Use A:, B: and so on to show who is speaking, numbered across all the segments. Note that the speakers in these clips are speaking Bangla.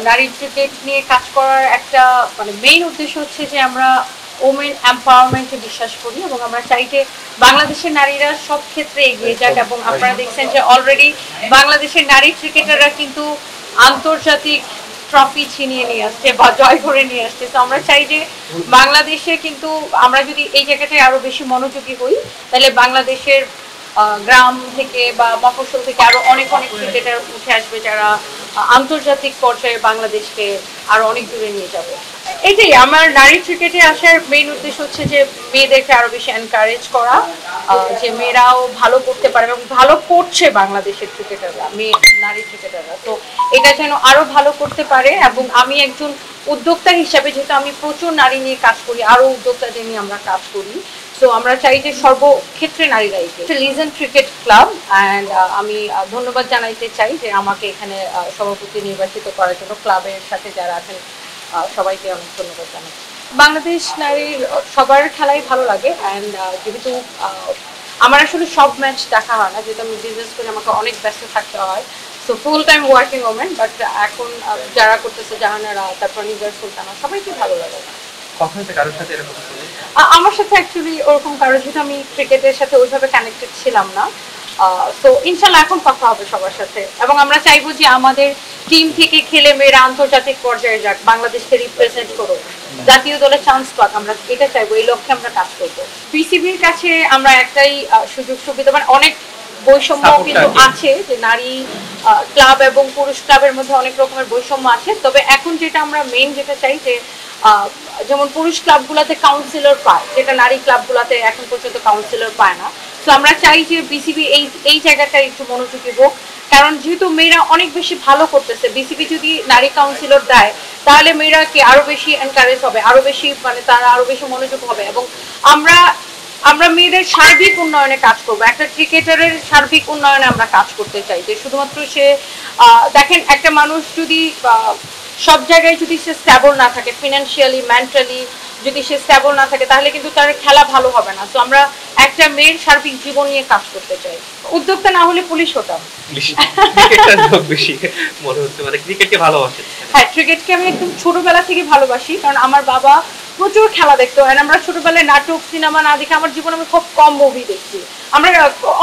A: নারী ক্রিকেট নিয়ে কাজ করার একটা মানে মেইন উদ্দেশ্য হচ্ছে যে আমরা ওমেন এম্পাওয়ারমেন্টে বিশ্বাস করি এবং আমরা চাই যে বাংলাদেশের নারীরা সব ক্ষেত্রে এগিয়ে যাক এবং আপনারা দেখছেন যে অলরেডি বাংলাদেশের নারী ক্রিকেটাররা কিন্তু আন্তর্জাতিক ট্রফি ছিনিয়ে নিয়ে আসছে বা জয় করে নিয়ে আসছে। তো আমরা চাই যে বাংলাদেশে কিন্তু আমরা যদি এই জায়গাটায় আরো বেশি মনোযোগী হই তাহলে বাংলাদেশের গ্রাম থেকে বা মফস্বল থেকে আরো অনেক অনেক ক্রিকেটার উঠে আসবে যারা আন্তর্জাতিক পর্যায়ে বাংলাদেশকে আরো অনেক দূরে নিয়ে যাবে। এটাই আমার নারী ক্রিকেটে আসার মেইন উদ্দেশ্য হচ্ছে যে মেয়েদেরকে আরো বেশি এনকারেজ করা, যে মেয়েরাও ভালো করতে পারে এবং ভালো করছে বাংলাদেশের ক্রিকেটাররা, মেয়ে নারী ক্রিকেটাররা। তো এটা যেন আরো ভালো করতে পারে এবং আমি একজন উদ্যোক্তা হিসাবে যেহেতু আমি প্রচুর নারী নিয়ে কাজ করি, আরো উদ্যোক্তাদের নিয়ে আমরা কাজ করি। তো আমরা চাই যে সর্বক্ষেত্রে নারীরা এগিয়ে। লিজেন্ড ক্রিকেট ক্লাব অ্যান্ড আমি ধন্যবাদ জানাইতে চাই যে আমাকে এখানে সভাপতি নির্বাচিত করার জন্য। ক্লাবের সাথে যারা আছেন সবাইকে অনেক ধন্যবাদ জানাচ্ছি। বাংলাদেশ নারীর সবার খেলাই ভালো লাগে অ্যান্ড যেহেতু আমার আসলে সব ম্যাচ দেখা হয় না, যেহেতু আমি বিজনেস করে আমাকে অনেক ব্যস্ত থাকতে হয়। So full time working women, but এখন যারা করতেছে জাহানারা, তারপর নিগার সুলতানা, সবাইকে ভালো লাগে। আমার সাথে অ্যাকচুয়ালি ওরকম কারোর সাথে আমি ক্রিকেটের সাথে ওইভাবে কানেক্টেড ছিলাম না। তো ইনশাল্লাহ এখন কথা হবে সবার সাথে এবং আমরা চাইবো যে আমাদের টিম থেকে খেলে মেয়েরা আন্তর্জাতিক পর্যায়ে যাক, বাংলাদেশকে রিপ্রেজেন্ট করুক, জাতীয় দলে চান্স পাক, আমরা এটা চাইবো, এই লক্ষ্যে আমরা কাজ করবো। বিসিবির কাছে আমরা একটাই সুযোগ সুবিধা, মানে অনেক বৈষম্য কিন্তু আছে যে নারী ক্লাব এবং পুরুষ ক্লাবের মধ্যে অনেক রকমের বৈষম্য আছে। তবে এখন যেটা আমরা মেইন যেটা চাই যে যেমন পুরুষ ক্লাবগুলোতে কাউন্সিলর পায়, যেটা নারী ক্লাবগুলোতে এখন পর্যন্ত কাউন্সিলর পায় না। তো আমরা চাই যে বিসিবি এই জায়গাটা একটু মনোযোগী হোক, কারণ যেহেতু মেয়েরা অনেক বেশি ভালো করতেছে, বিসিবি যদি নারী কাউন্সিলর দেয় তাহলে মেয়েরা কি আরো বেশি এনকারেজ হবে, আরো বেশি মানে তারা আরো বেশি মনোযোগ হবে এবং আমরা মেয়েদের সার্বিক উন্নয়নে কাজ করবো। একটা ক্রিকেটারের সার্বিক উন্নয়নে আমরা কাজ করতে চাই যে শুধুমাত্র সে দেখেন একটা মানুষ যদি সব জায়গায় যদি সে স্ট্যাবল না থাকে, ফিনান্সিয়ালি মেন্টালি যদি সে স্ট্যাবল না থাকে তাহলে কিন্তু তার খেলা ভালো হবে না। তো আমরা একটা মেয়ের সার্বিক জীবন নিয়ে কাজ করতে চাই। উদ্যোক্তা না হলে পুলিশ হতাম। হ্যাঁ, ক্রিকেটকে আমি একদম ছোটবেলা থেকে ভালোবাসি, কারণ আমার বাবা প্রচুর খেলা দেখতো। আমরা ছোটবেলায় নাটক সিনেমা না দেখে আমার জীবনে আমি খুব কম মুভি দেখছি। আমরা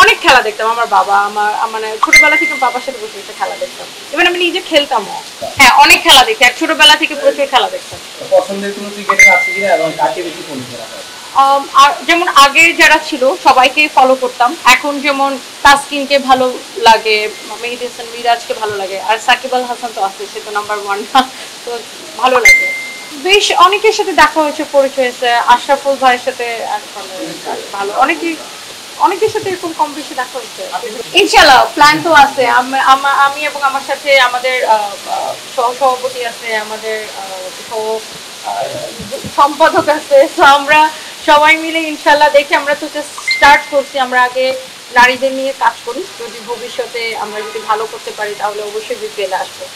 A: অনেক খেলা দেখতাম, আমার বাবা আমার মানে ছোটবেলা থেকে বাবার সাথে বসে বসে খেলা দেখতাম, ইভেন আমি নিজে খেলতামও। হ্যাঁ, অনেক খেলা দেখি, এক ছোটবেলা থেকে প্রচুর খেলা দেখতাম।
B: পছন্দের কোনো ক্রিকেটার আছে কিনা এবং কাকে বেশি পছন্দ করা হয়?
A: যেমন আগে যারা ছিল সবাইকে ফলো করতাম, এখন যেমন তাসকিনকে ভালো লাগে, মেহেদী হাসান মিরাজকে ভালো লাগে, আর সাকিব আল হাসান তো আছে, সে তো নাম্বার 1 না, তো ভালো লাগে। বেশ অনেকের সাথে দেখা হয়েছে, পরিচয় হয়েছে, আশরাফুল ভাইয়ের সাথে ভালো অনেকের সাথে এরকম কম বেশি দেখা হচ্ছে। ইনশাআল্লাহ প্ল্যান তো আছে, আমি এবং আমার সাথে আমাদের সহসভাপতি আছে, আমাদের সম্পাদক আছে। তো আমরা সবাই মিলে ইনশাআল্লাহ দেখি, আমরা তো স্টার্ট করছি, আমরা আগে নারীদের নিয়ে কাজ করি, যদি ভবিষ্যতে আমরা যদি ভালো করতে পারি তাহলে অবশ্যই বিপিএল আসবে।